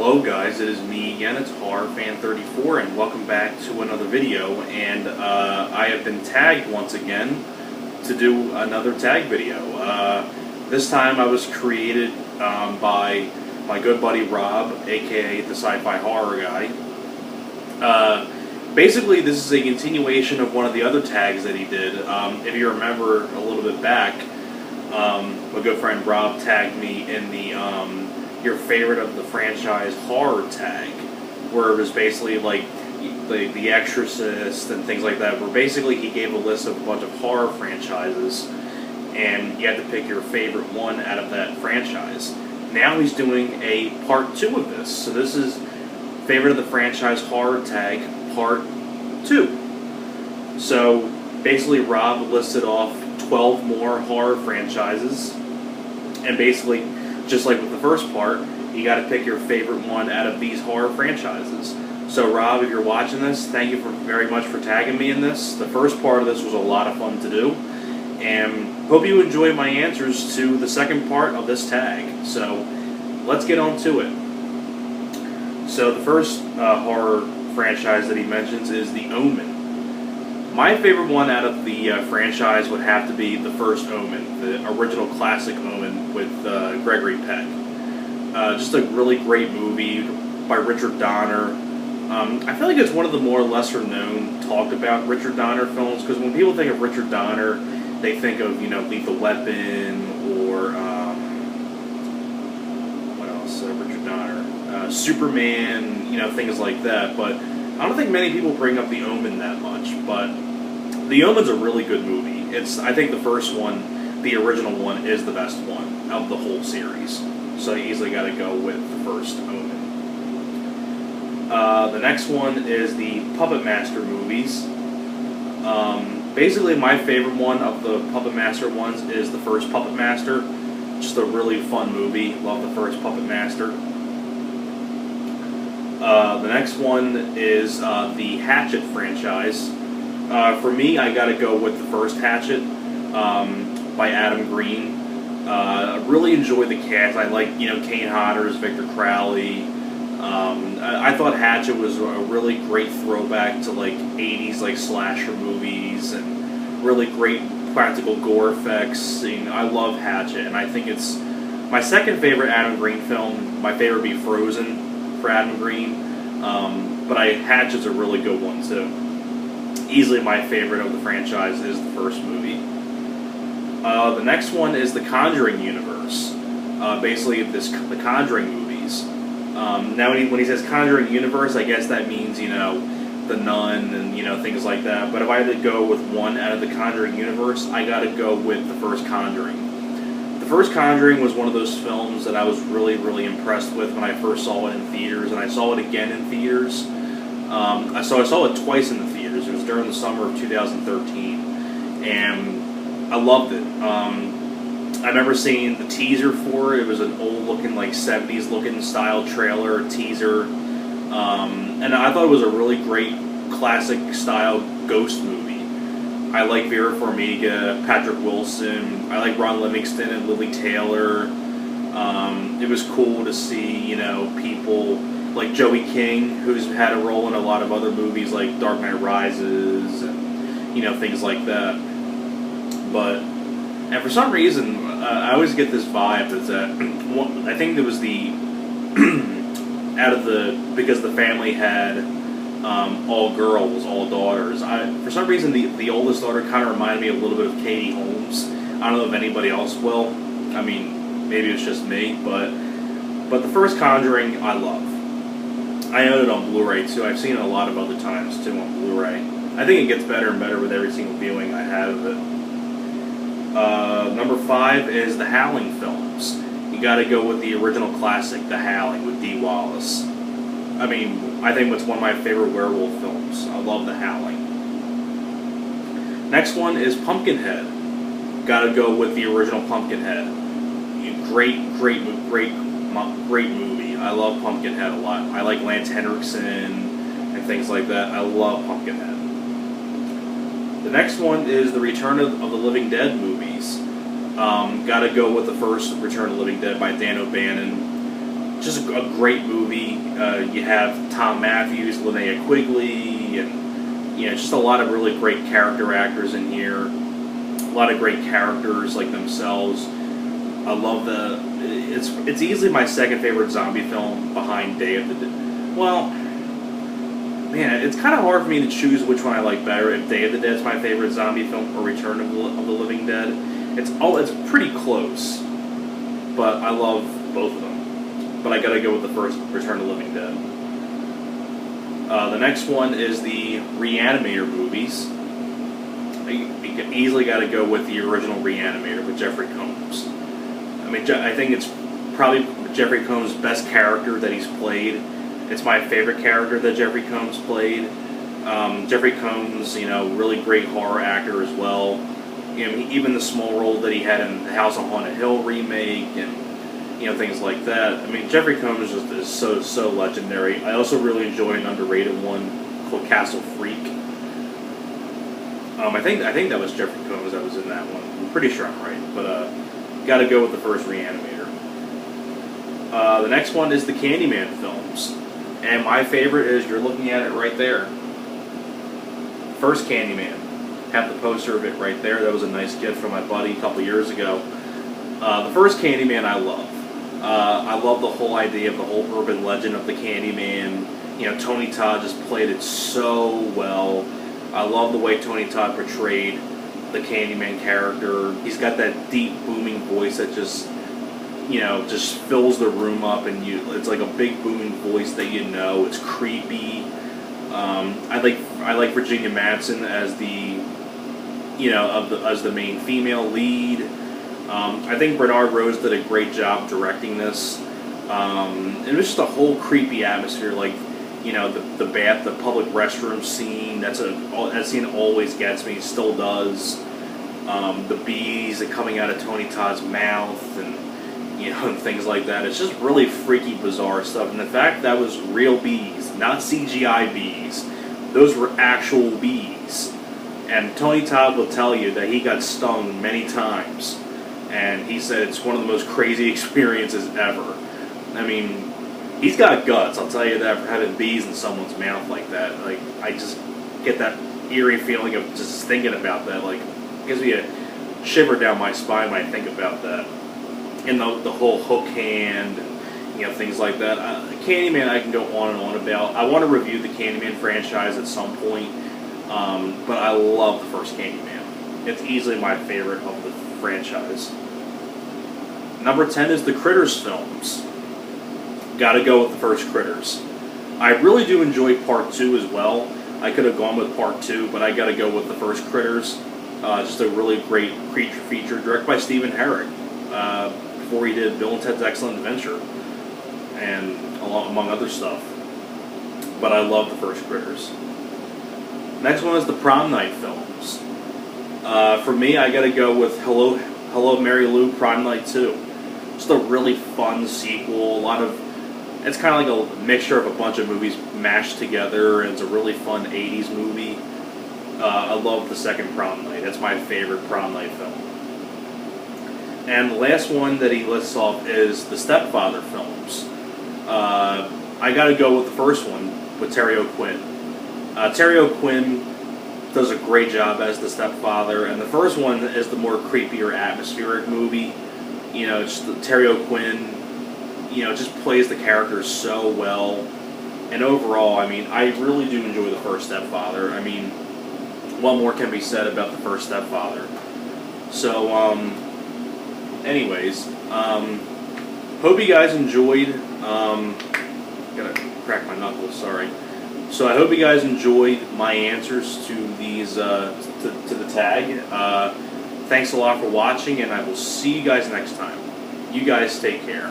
Hello guys, it is me again, it's HorrorFan34, and welcome back to another video. And I have been tagged once again to do another tag video. This time I was created by my good buddy Rob, aka the SyFy horror guy. Basically, this is a continuation of one of the other tags that he did. If you remember a little bit back, my good friend Rob tagged me in the your favorite of the franchise horror tag, where it was basically like the Exorcist and things like that, where basically he gave a list of a bunch of horror franchises and you had to pick your favorite one out of that franchise. Now he's doing a part 2 of this, so this is favorite of the franchise horror tag part 2. So basically Rob listed off 12 more horror franchises, and basically just like with the first part, you got to pick your favorite one out of these horror franchises. So Rob, if you're watching this, thank you very much for tagging me in this. The first part of this was a lot of fun to do, and hope you enjoy my answers to the second part of this tag. So let's get on to it. So the first horror franchise that he mentions is The Omen. My favorite one out of the franchise would have to be the first Omen, the original classic Omen with Gregory Peck. Just a really great movie by Richard Donner. I feel like it's one of the more lesser known, talked about Richard Donner films, because when people think of Richard Donner, they think of, you know, Lethal Weapon or what else? Richard Donner, Superman, you know, things like that. But I don't think many people bring up The Omen that much, but The Omen's a really good movie. I think the first one, the original one, is the best one of the whole series. So you easily got to go with the first Omen. The next one is the Puppet Master movies. Basically, my favorite one of the Puppet Master ones is the first Puppet Master. Just a really fun movie. Love the first Puppet Master. The next one is the Hatchet franchise. For me, I gotta go with the first Hatchet by Adam Green. I really enjoy the cast. I like, you know, Kane Hodder's, Victor Crowley. I thought Hatchet was a really great throwback to like 80s like slasher movies and really great practical gore effects. You know, I love Hatchet, and I think it's my second favorite Adam Green film. My favorite would be Frozen for Adam Green, but Hatchet's a really good one too. Easily my favorite of the franchise is the first movie. The next one is the Conjuring universe. Basically, the Conjuring movies. Now, when he says Conjuring universe, I guess that means, you know, The Nun and, you know, things like that. But if I had to go with one out of the Conjuring universe, I got to go with the first Conjuring. The first Conjuring was one of those films that I was really, really impressed with when I first saw it in theaters, and I saw it again in theaters. I saw it twice in the theaters. It was during the summer of 2013, and I loved it. I remember seeing the teaser for it. It was an old-looking, like 70s-looking style trailer teaser, and I thought it was a really great classic-style ghost movie. I like Vera Farmiga, Patrick Wilson. I like Ron Livingston and Lily Taylor. It was cool to see, you know, people like Joey King, who's had a role in a lot of other movies like Dark Knight Rises and, you know, things like that. And for some reason, I always get this vibe that I think it was because the family had all girls, all daughters. For some reason, the oldest daughter kind of reminded me a little bit of Katie Holmes. I don't know if anybody else will. I mean, maybe it's just me, but the first Conjuring I love. I own it on Blu-ray too. I've seen it a lot of other times too on Blu-ray. I think it gets better and better with every single viewing I have of it. Number 5 is the Howling films. You gotta go with the original classic, The Howling, with Dee Wallace. I mean, I think it's one of my favorite werewolf films. I love The Howling. Next one is Pumpkinhead. Gotta go with the original Pumpkinhead. Great movie. I love Pumpkinhead a lot. I like Lance Henriksen and things like that. I love Pumpkinhead. The next one is the Return of the Living Dead movies. Gotta go with the first Return of the Living Dead by Dan O'Bannon. just a great movie. You have Tom Matthews, Linnea Quigley, and just a lot of really great character actors in here. A lot of great characters like themselves. I love it's easily my second favorite zombie film behind Day of the Dead. Well, man, it's kind of hard for me to choose which one I like better. If Day of the Dead's my favorite zombie film or Return of the Living Dead, it's pretty close. But I love both of them. But I gotta go with the first Return of the Living Dead. The next one is the Re-Animator movies. You easily got to go with the original Re-Animator with Jeffrey Combs. I mean, I think it's probably Jeffrey Combs' best character that he's played. It's my favorite character that Jeffrey Combs played. Jeffrey Combs, really great horror actor as well. Even the small role that he had in the House on Haunted Hill remake and things like that. I mean, Jeffrey Combs is so legendary. I also really enjoy an underrated one called Castle Freak. I think that was Jeffrey Combs that was in that one. I'm pretty sure I'm right, but got to go with the first Re-Animator. The next one is the Candyman films, and my favorite is, you're looking at it right there. First Candyman. Have the poster of it right there. That was a nice gift from my buddy a couple years ago. The first Candyman I love. I love the whole idea of the whole urban legend of the Candyman. Tony Todd just played it so well. I love the way Tony Todd portrayed the Candyman character. He's got that deep, booming voice that just fills the room up, and it's like a big, booming voice that it's creepy. I like Virginia Madsen as as the main female lead. I think Bernard Rose did a great job directing this. And it was just a whole creepy atmosphere, like the public restroom scene. That scene always gets me, still does. The bees that coming out of Tony Todd's mouth, and and things like that. It's just really freaky, bizarre stuff. And the fact that was real bees, not CGI bees. Those were actual bees. And Tony Todd will tell you that he got stung many times. And he said it's one of the most crazy experiences ever. I mean, he's got guts, I'll tell you that, for having bees in someone's mouth like that. Like, I just get that eerie feeling of just thinking about that. Like, it gives me a shiver down my spine when I think about that. And the whole hook hand, and things like that. Candyman I can go on and on about. I want to review the Candyman franchise at some point, but I love the first Candyman. It's easily my favorite of the franchise. Number 10 is the Critters films. Gotta go with the first Critters. I really do enjoy Part 2 as well. I could have gone with Part 2, but I gotta go with the first Critters. Just a really great creature feature, directed by Stephen Herrick. Before he did Bill and Ted's Excellent Adventure, and among other stuff. But I love the first Critters. Next one is the Prom Night films. For me, I gotta go with Hello Mary Lou Prom Night 2. Just a really fun sequel. It's kind of like a mixture of a bunch of movies mashed together, and it's a really fun 80s movie. I love the second Prom Night. That's my favorite Prom Night film. And the last one that he lists off is the Stepfather films. I gotta go with the first one, with Terry O'Quinn. Terry O'Quinn does a great job as the stepfather, and the first one is the more creepier, atmospheric movie. Terry O'Quinn, just plays the characters so well. And overall, I mean, I really do enjoy the first Stepfather. I mean, what more can be said about the first Stepfather? So, anyways, hope you guys enjoyed. Gotta crack my knuckles, sorry. So I hope you guys enjoyed my answers to these, to the tag. Thanks a lot for watching, and I will see you guys next time. You guys take care.